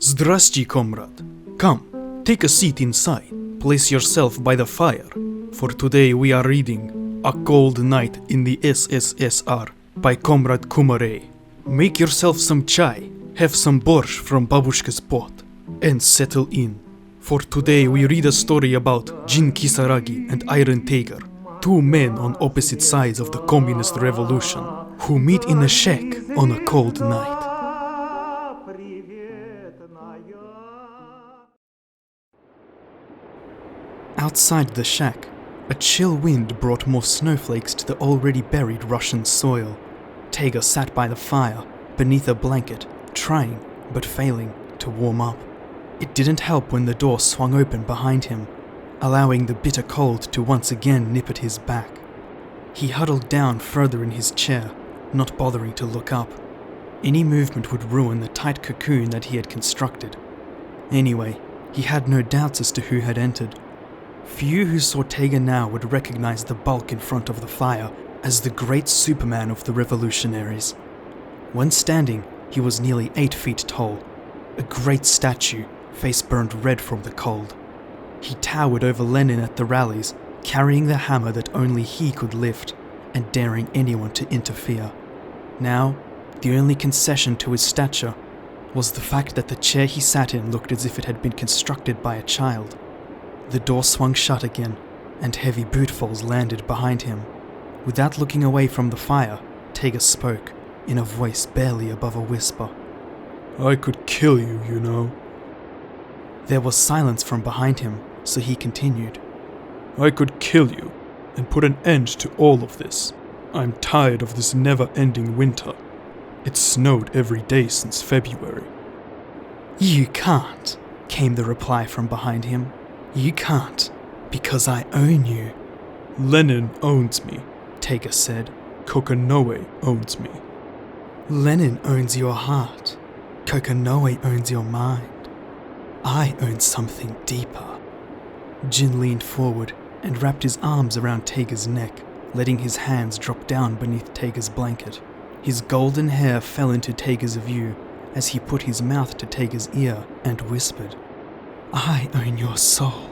Zdrasty, comrade. Come, take a seat inside. Place yourself by the fire. For today we are reading A Cold Night in the SSSR by Comrade Kumarei. Make yourself some chai, have some borscht from babushka's pot, and settle in. For today we read a story about Jin Kisaragi and Iron Tiger, two men on opposite sides of the communist revolution, who meet in a shack on a cold night. Outside the shack, a chill wind brought more snowflakes to the already buried Russian soil. Tiger sat by the fire, beneath a blanket, trying, but failing, to warm up. It didn't help when the door swung open behind him, allowing the bitter cold to once again nip at his back. He huddled down further in his chair, not bothering to look up. Any movement would ruin the tight cocoon that he had constructed. Anyway, he had no doubts as to who had entered. Few who saw Tiger now would recognize the bulk in front of the fire as the great Superman of the revolutionaries. When standing, he was nearly 8 feet tall, a great statue, face burned red from the cold. He towered over Lenin at the rallies, carrying the hammer that only he could lift, and daring anyone to interfere. Now, the only concession to his stature was the fact that the chair he sat in looked as if it had been constructed by a child. The door swung shut again, and heavy bootfalls landed behind him. Without looking away from the fire, Tiger spoke, in a voice barely above a whisper. I could kill you, you know. There was silence from behind him, so he continued. I could kill you, and put an end to all of this. I'm tired of this never-ending winter. It snowed every day since February. You can't, came the reply from behind him. You can't, because I own you. Lenin owns me, Tiger said. Kokonoe owns me. Lenin owns your heart. Kokonoe owns your mind. I own something deeper. Jin leaned forward and wrapped his arms around Tiger's neck, letting his hands drop down beneath Tiger's blanket. His golden hair fell into Tiger's view as he put his mouth to Tiger's ear and whispered, I own your soul.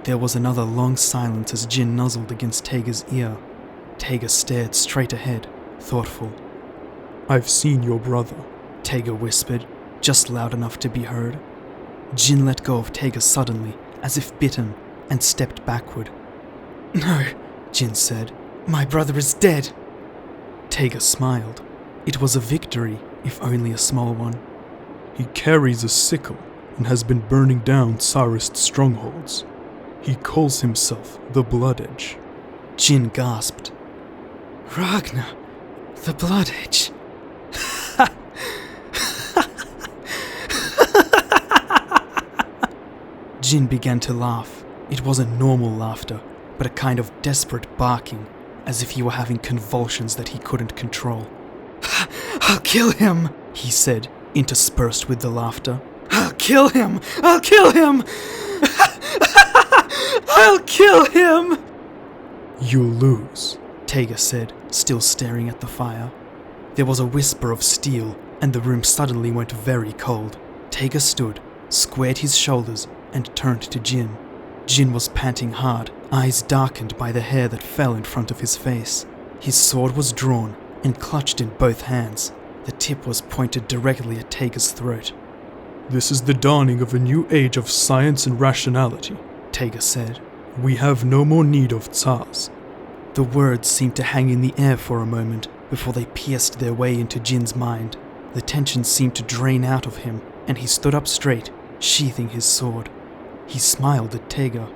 There was another long silence as Jin nuzzled against Tiger's ear. Tiger stared straight ahead, thoughtful. I've seen your brother, Tiger whispered, just loud enough to be heard. Jin let go of Tiger suddenly, as if bitten, and stepped backward. No, Jin said. My brother is dead. Tiger smiled. It was a victory, if only a small one. He carries a sickle and has been burning down Tsarist strongholds. He calls himself the Blood Edge. Jin gasped. Ragnar, the Blood Edge. Jin began to laugh. It wasn't normal laughter, but a kind of desperate barking, as if he were having convulsions that he couldn't control. I'll kill him, he said, interspersed with the laughter. I'll kill him! I'll kill him! I'll kill him! You'll lose, Tiger said, still staring at the fire. There was a whisper of steel, and the room suddenly went very cold. Tiger stood, squared his shoulders, and turned to Jin. Jin was panting hard, eyes darkened by the hair that fell in front of his face. His sword was drawn and clutched in both hands. The tip was pointed directly at Tiger's throat. This is the dawning of a new age of science and rationality, Tiger said. We have no more need of Tsars. The words seemed to hang in the air for a moment before they pierced their way into Jin's mind. The tension seemed to drain out of him, and he stood up straight, sheathing his sword. He smiled at Tiger.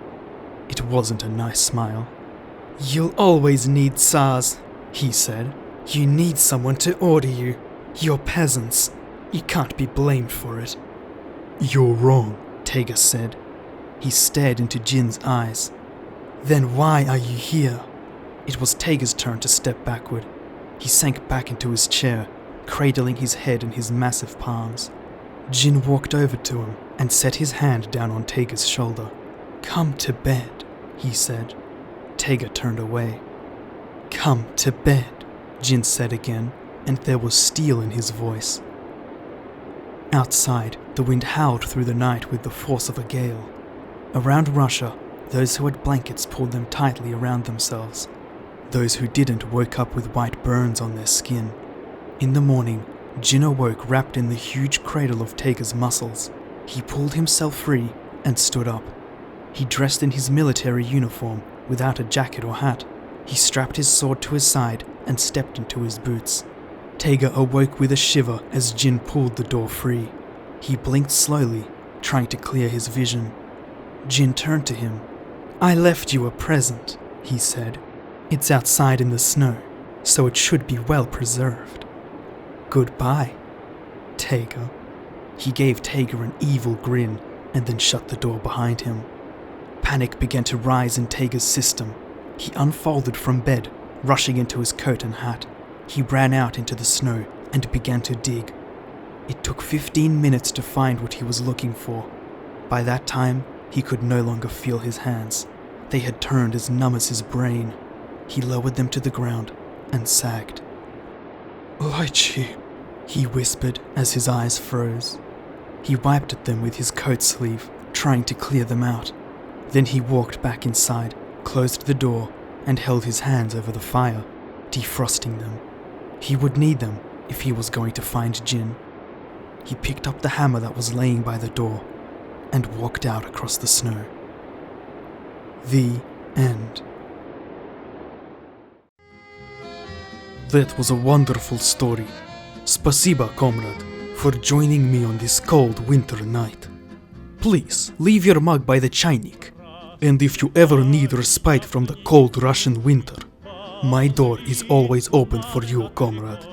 It wasn't a nice smile. You'll always need Tsars, he said. You need someone to order you. You're peasants. You can't be blamed for it. You're wrong, Tiger said. He stared into Jin's eyes. Then why are you here? It was Tiger's turn to step backward. He sank back into his chair, cradling his head in his massive palms. Jin walked over to him and set his hand down on Tiger's shoulder. Come to bed, he said. Tiger turned away. Come to bed, Jin said again, and there was steel in his voice. Outside, the wind howled through the night with the force of a gale. Around Russia, those who had blankets pulled them tightly around themselves. Those who didn't woke up with white burns on their skin. In the morning, Jin awoke wrapped in the huge cradle of Taiga's muscles. He pulled himself free and stood up. He dressed in his military uniform without a jacket or hat. He strapped his sword to his side and stepped into his boots. Taiga awoke with a shiver as Jin pulled the door free. He blinked slowly, trying to clear his vision. Jin turned to him. "I left you a present," he said. "It's outside in the snow, so it should be well preserved." "Goodbye, Taiga." He gave Taiga an evil grin and then shut the door behind him. Panic began to rise in Taiga's system. He unfolded from bed, rushing into his coat and hat. He ran out into the snow and began to dig. It took 15 minutes to find what he was looking for. By that time, he could no longer feel his hands. They had turned as numb as his brain. He lowered them to the ground and sagged. Lychee, he whispered as his eyes froze. He wiped at them with his coat sleeve, trying to clear them out. Then he walked back inside, closed the door, and held his hands over the fire, defrosting them. He would need them if he was going to find Jin. He picked up the hammer that was laying by the door and walked out across the snow. The end. that was a wonderful story. Spasiba, comrade, for joining me on this cold winter night. Please, leave your mug by the chainik, and if you ever need respite from the cold Russian winter, my door is always open for you, comrade.